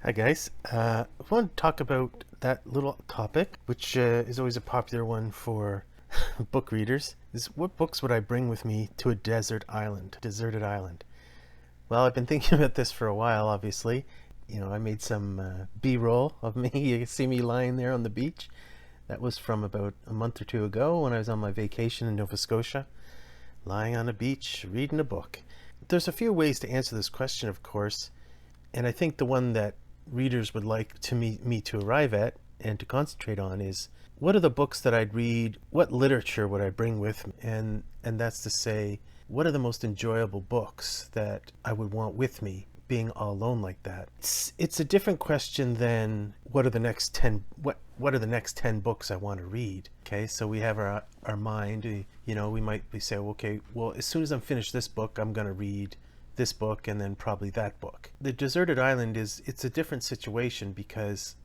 Hi guys. I want to talk about that little topic, which is always a popular one for book readers. Is what books would I bring with me to a deserted island? Well, I've been thinking about this for a while. Obviously, I made some B-roll of me. You see me lying there on the beach. That was from about a month or two ago when I was on my vacation in Nova Scotia, lying on a beach reading a book. There's a few ways to answer this question, of course, and I think the one that readers would like me to arrive at and to concentrate on is, what are the books that I'd read, what literature would I bring with me, and that's to say, what are the most enjoyable books that I would want with me being all alone like that. It's a different question than what are the next 10 books I want to read. Okay, so we have our mind. We might say, okay, well, as soon as I'm finished this book, I'm going to read this book and then probably that book. The deserted island it's a different situation, because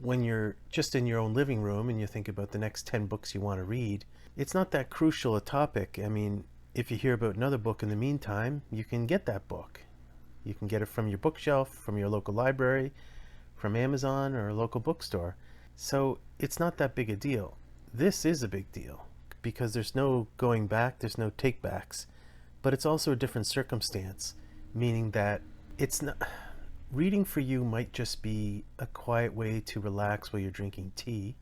when you're just in your own living room and you think about the next 10 books you want to read, it's not that crucial a topic. I mean, if you hear about another book in the meantime, you can get that book. You can get it from your bookshelf, from your local library, from Amazon or a local bookstore. So it's not that big a deal. This is a big deal because there's no going back, there's no take-backs. But it's also a different circumstance, meaning that it's not reading for you might just be a quiet way to relax while you're drinking tea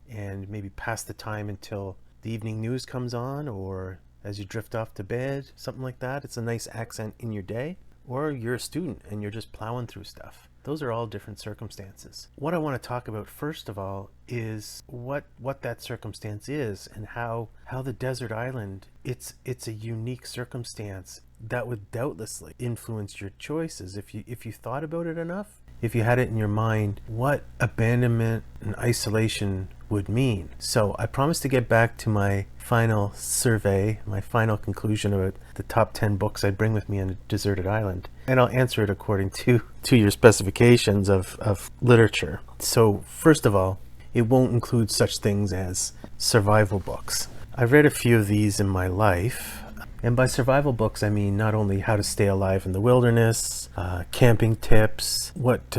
and maybe pass the time until the evening news comes on, or as you drift off to bed, something like that. It's a nice accent in your day. Or you're a student and you're just plowing through stuff. Those are all different circumstances. What I want to talk about first of all is what that circumstance is, and how the desert island, it's a unique circumstance that would doubtlessly influence your choices if you thought about it enough. If you had it in your mind, what abandonment and isolation would mean. So I promised to get back to my final survey, my final conclusion about the top 10 books I'd bring with me on a deserted island. And I'll answer it according to your specifications of literature. So first of all, it won't include such things as survival books. I've read a few of these in my life. And by survival books, I mean not only how to stay alive in the wilderness, camping tips, what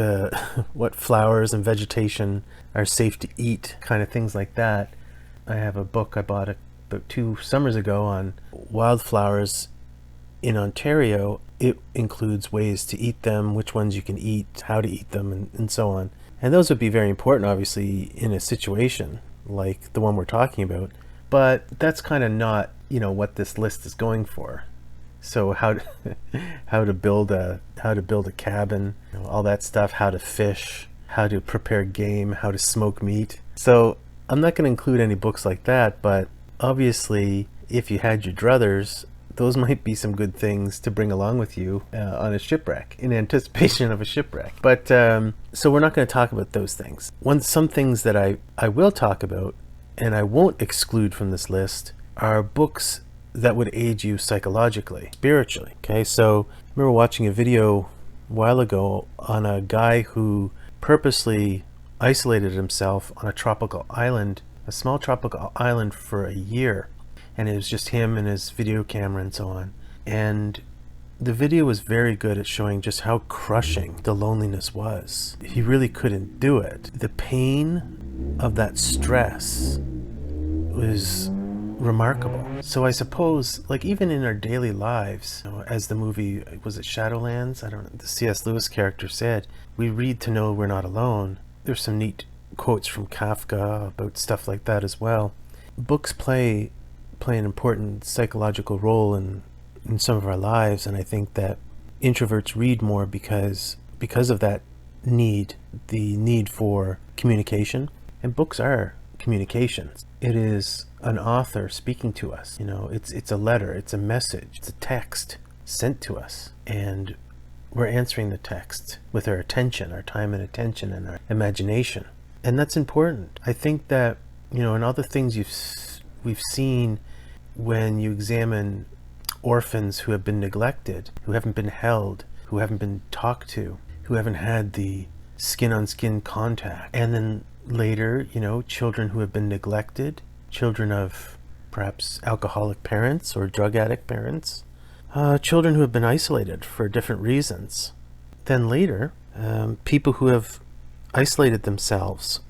flowers and vegetation are safe to eat, kind of things like that. I have a book I bought about 2 summers ago on wildflowers in Ontario. It includes ways to eat them, which ones you can eat, how to eat them, and so on. And those would be very important, obviously, in a situation like the one we're talking about. But that's kind of not, what this list is going for. So how to build a cabin, all that stuff, how to fish, how to prepare game, how to smoke meat. So I'm not going to include any books like that, but obviously if you had your druthers, those might be some good things to bring along with you on a shipwreck, in anticipation of a shipwreck. But so we're not going to talk about those things. Some things that I will talk about, and I won't exclude from this list, are books that would aid you psychologically, spiritually. Okay, so I remember watching a video a while ago on a guy who purposely isolated himself on a tropical island, a small tropical island, for a year. And it was just him and his video camera and so on. And the video was very good at showing just how crushing the loneliness was. He really couldn't do it. The pain of that stress was remarkable. So I suppose, like, even in our daily lives, as the movie, was it Shadowlands? I don't know, the C.S. Lewis character said, we read to know we're not alone. There's some neat quotes from Kafka about stuff like that as well. Books play an important psychological role in some of our lives, and I think that introverts read more because of that need, the need for communication. And books are communications. It is an author speaking to us. It's a letter, it's a message, it's a text sent to us, and we're answering the text with our attention, our time and attention, and our imagination. And that's important. I think that, in other things we've seen, when you examine orphans who have been neglected, who haven't been held, who haven't been talked to, who haven't had the skin-on-skin contact, and then later, children who have been neglected, children of perhaps alcoholic parents or drug addict parents, children who have been isolated for different reasons. Then later, People who have isolated themselves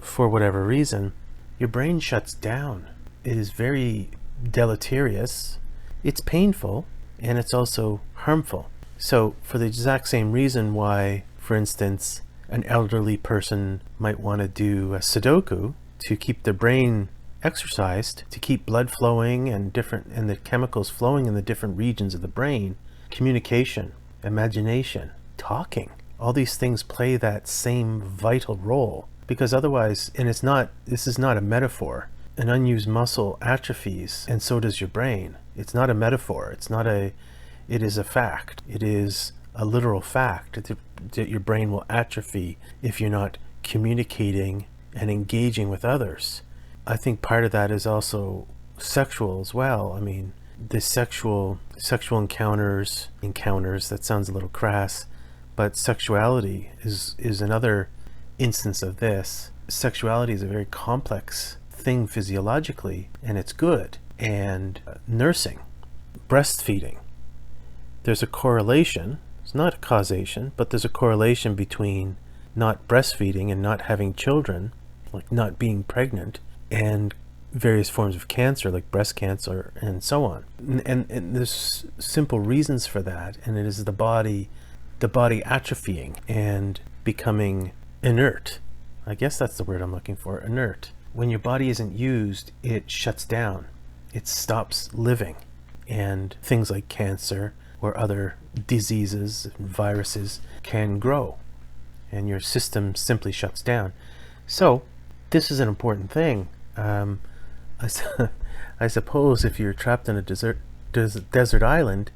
for whatever reason, your brain shuts down. It is very deleterious, it's painful, and it's also harmful. So for the exact same reason why, for instance, an elderly person might want to do a Sudoku to keep their brain exercised, to keep blood flowing and the chemicals flowing in the different regions of the brain, communication, imagination, talking, all these things play that same vital role. Because otherwise, and this is not a metaphor, an unused muscle atrophies, and so does your brain. It's not a metaphor. It is a fact. It is a literal fact that your brain will atrophy if you're not communicating and engaging with others. I think part of that is also sexual as well. I mean, the sexual encounters, that sounds a little crass, but sexuality is another instance of this. Sexuality is a very complex thing physiologically, and it's good. And nursing, breastfeeding, there's a correlation. It's not a causation, but there's a correlation between not breastfeeding and not having children, like not being pregnant, and various forms of cancer like breast cancer and so on. And there's simple reasons for that, and it is the body atrophying and becoming inert. I guess that's the word I'm looking for, inert. When your body isn't used, it shuts down. It stops living. And things like cancer or other diseases and viruses can grow. And your system simply shuts down. So this is an important thing. I suppose if you're trapped in a desert island,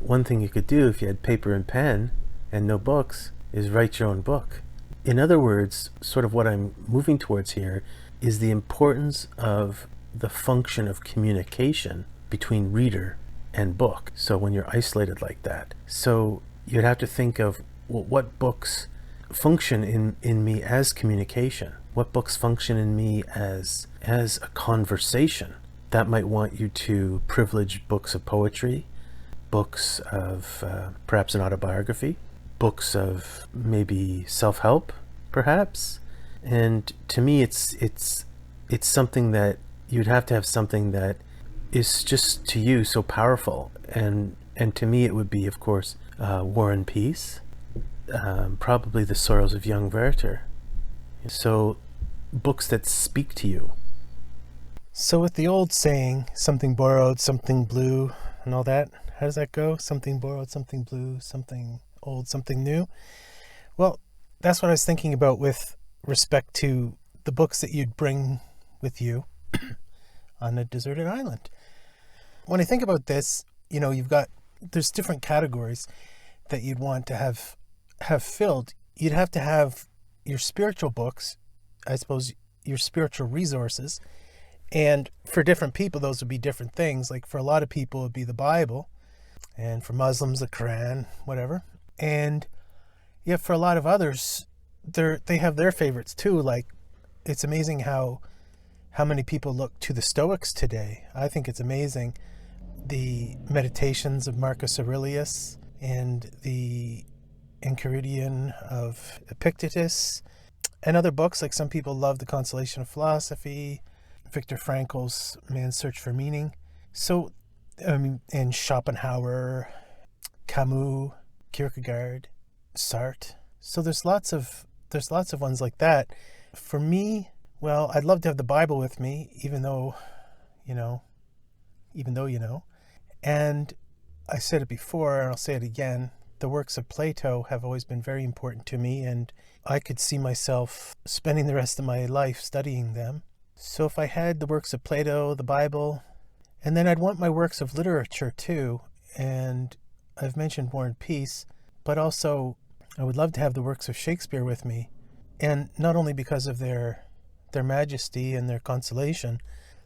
one thing you could do if you had paper and pen and no books is write your own book. In other words, sort of what I'm moving towards here is the importance of the function of communication between reader and book. So when you're isolated like that, so you'd have to think of, well, what books function in me as communication? What books function in me as a conversation? That might want you to privilege books of poetry, books of perhaps an autobiography, books of maybe self-help, perhaps. And to me, it's something that you'd have to have something that is just to you so powerful. And to me, it would be, of course, War and Peace, probably The Sorrows of Young Werther. So books that speak to you. So with the old saying, something borrowed, something blue, and all that, how does that go? Something borrowed, something blue, something old, something new. Well, that's what I was thinking about with respect to the books that you'd bring with you on a deserted island. When I think about this, there's different categories that you'd want to have filled. You'd have to have your spiritual books, I suppose, your spiritual resources. And for different people, those would be different things. Like for a lot of people, it would be the Bible. And for Muslims, the Quran, whatever. And yet for a lot of others, they have their favorites too. Like, it's amazing how many people look to the Stoics today. I think it's amazing. The Meditations of Marcus Aurelius and the Enchiridion of Epictetus and other books. Like some people love The Consolation of Philosophy, Viktor Frankl's Man's Search for Meaning. So, and Schopenhauer, Camus, Kierkegaard, Sartre. So there's lots of ones like that. For me, well, I'd love to have the Bible with me, even though. And I said it before, and I'll say it again, the works of Plato have always been very important to me, and I could see myself spending the rest of my life studying them. So if I had the works of Plato, the Bible, and then I'd want my works of literature too, and I've mentioned War and Peace, but also I would love to have the works of Shakespeare with me, and not only because of their majesty and their consolation,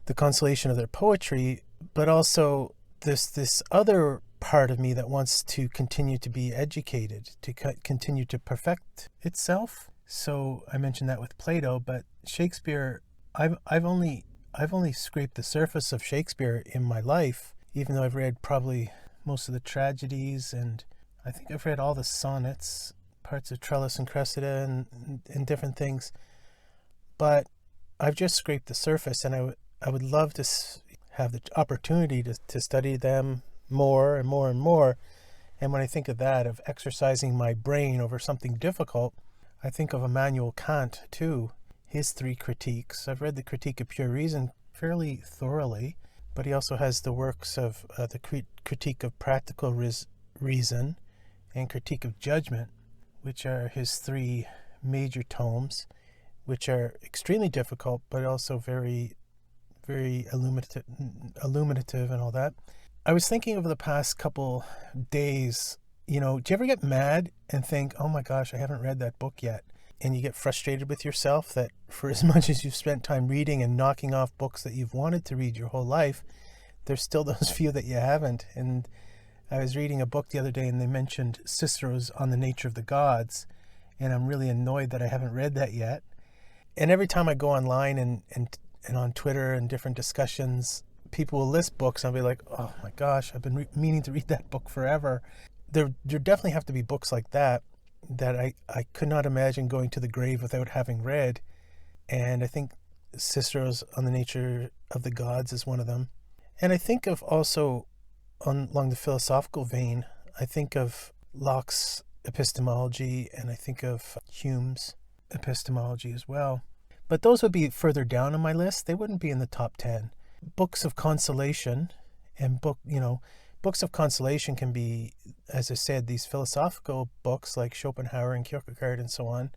the consolation of their poetry, but also this other part of me that wants to continue to be educated, to continue to perfect itself. So I mentioned that with Plato, but Shakespeare, I've only scraped the surface of Shakespeare in my life, even though I've read probably most of the tragedies, and I think I've read all the sonnets, parts of Trellis and Cressida and different things. But I've just scraped the surface, and I would love to have the opportunity to study them more and more and more. And when I think of that, of exercising my brain over something difficult, I think of Immanuel Kant too, his 3 critiques. I've read the Critique of Pure Reason fairly thoroughly, but he also has the works of the Critique of Practical Reason and Critique of Judgment, which are his 3 major tomes, which are extremely difficult, but also very, very illuminative and all that. I was thinking over the past couple days, do you ever get mad and think, oh my gosh, I haven't read that book yet? And you get frustrated with yourself that for as much as you've spent time reading and knocking off books that you've wanted to read your whole life, there's still those few that you haven't. And I was reading a book the other day and they mentioned Cicero's On the Nature of the Gods, and I'm really annoyed that I haven't read that yet. And every time I go online and on Twitter and different discussions, people will list books and I'll be like, oh my gosh, I've been meaning to read that book forever. There definitely have to be books like that I could not imagine going to the grave without having read. And I think Cicero's On the Nature of the Gods is one of them. And I think of also, along the philosophical vein, I think of Locke's epistemology, and I think of Hume's epistemology as well. But those would be further down on my list. They wouldn't be in the top 10. Books of consolation and books of consolation can be, as I said, these philosophical books like Schopenhauer and Kierkegaard and so on,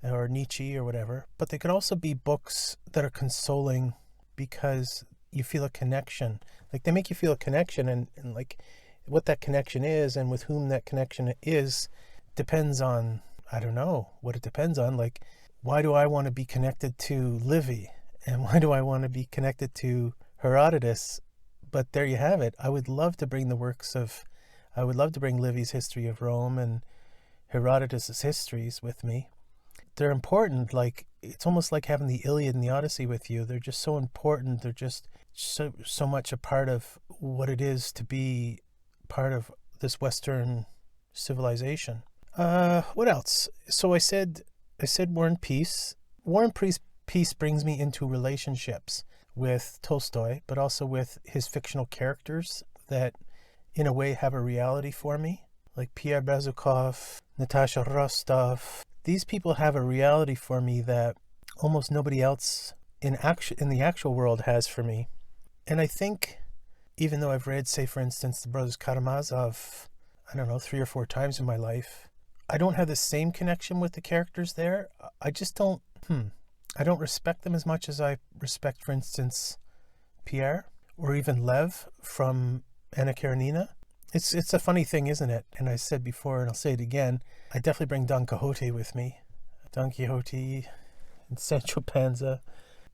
or Nietzsche or whatever. But they can also be books that are consoling because you feel a connection. Like they make you feel a connection, and like what that connection is and with whom that connection is depends on, I don't know what it depends on. Like, why do I want to be connected to Livy? And why do I want to be connected to Herodotus? But there you have it. I would love to bring Livy's History of Rome and Herodotus's histories with me. They're important. Like, it's almost like having the Iliad and the Odyssey with you. They're just so important. They're just so much a part of what it is to be part of this Western civilization. What else? So I said War and Peace. War and Peace brings me into relationships with Tolstoy, but also with his fictional characters that in a way have a reality for me, like Pierre Bezukhov, Natasha Rostov. These people have a reality for me that almost nobody else in the actual world has for me. And I think, even though I've read, say for instance, the Brothers Karamazov, 3 or 4 times in my life, I don't have the same connection with the characters there. I just don't I don't respect them as much as I respect, for instance, Pierre or even Lev from Anna Karenina. It's a funny thing, isn't it? And I said before, and I'll say it again, I definitely bring Don Quixote with me. Don Quixote and Sancho Panza,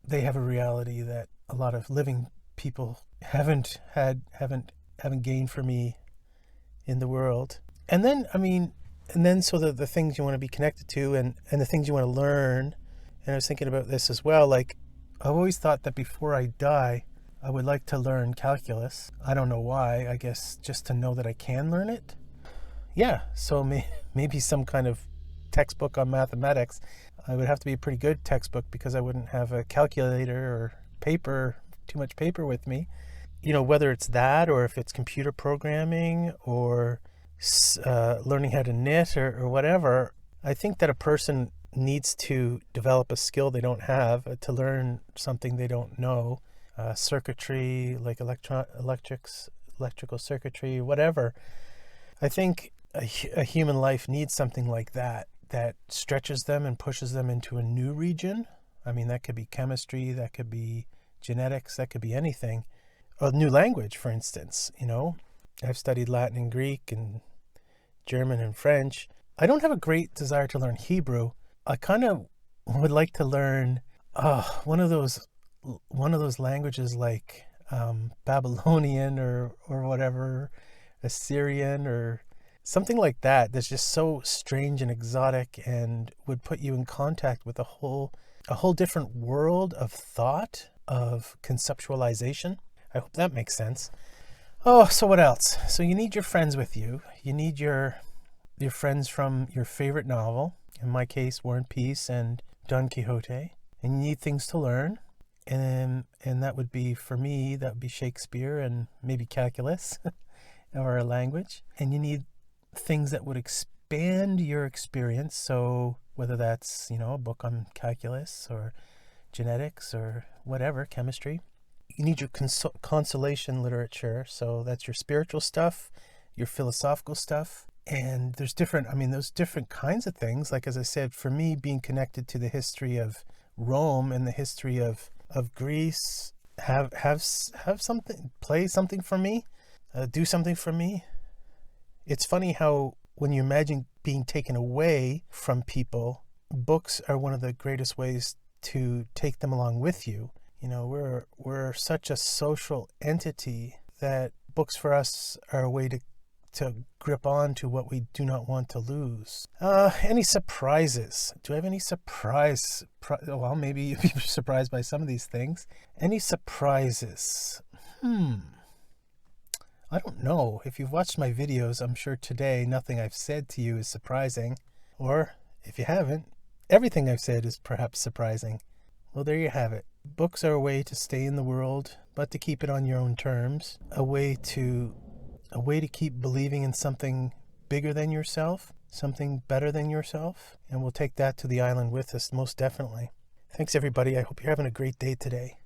they have a reality that a lot of living people haven't gained for me in the world. And then, so the things you want to be connected to and the things you want to learn. And I was thinking about this as well. Like, I've always thought that before I die, I would like to learn calculus. I don't know why. I guess just to know that I can learn it. Yeah, so maybe some kind of textbook on mathematics. I would have to be a pretty good textbook because I wouldn't have a calculator or too much paper with me. Whether it's that or if it's computer programming or learning how to knit or whatever, I think that a person needs to develop a skill they don't have to learn something they don't know. Circuitry, like electrical circuitry, whatever. I think a human life needs something like that stretches them and pushes them into a new region. That could be chemistry, that could be genetics, that could be anything. A new language, for instance. I've studied Latin and Greek and German and French. I don't have a great desire to learn Hebrew. I kind of would like to learn one of those languages like Babylonian or whatever, Assyrian or something like that. That's just so strange and exotic and would put you in contact with a whole different world of thought, of conceptualization. I hope that makes sense. Oh, so what else? So you need your friends with you. You need your your friends from your favorite novel, in my case, War and Peace and Don Quixote, and you need things to learn. And that would be, for me, that would be Shakespeare and maybe calculus or a language. And you need things that would expand your experience. So whether that's, a book on calculus or genetics or whatever, chemistry. You need your consolation literature. So that's your spiritual stuff, your philosophical stuff. And there's those different kinds of things. Like, as I said, for me, being connected to the history of Rome and the history of Greece, have something, play something for me, do something for me. It's funny how when you imagine being taken away from people, books are one of the greatest ways to take them along with you. We're such a social entity that books for us are a way to grip on to what we do not want to lose. Any surprises? Do I have any well, maybe you'll be surprised by some of these things. Any surprises? I don't know. If you've watched my videos, I'm sure today nothing I've said to you is surprising. Or if you haven't, everything I've said is perhaps surprising. Well, there you have it. Books are a way to stay in the world, but to keep it on your own terms. A way to keep believing in something bigger than yourself, something better than yourself. And we'll take that to the island with us, most definitely. Thanks, everybody. I hope you're having a great day today.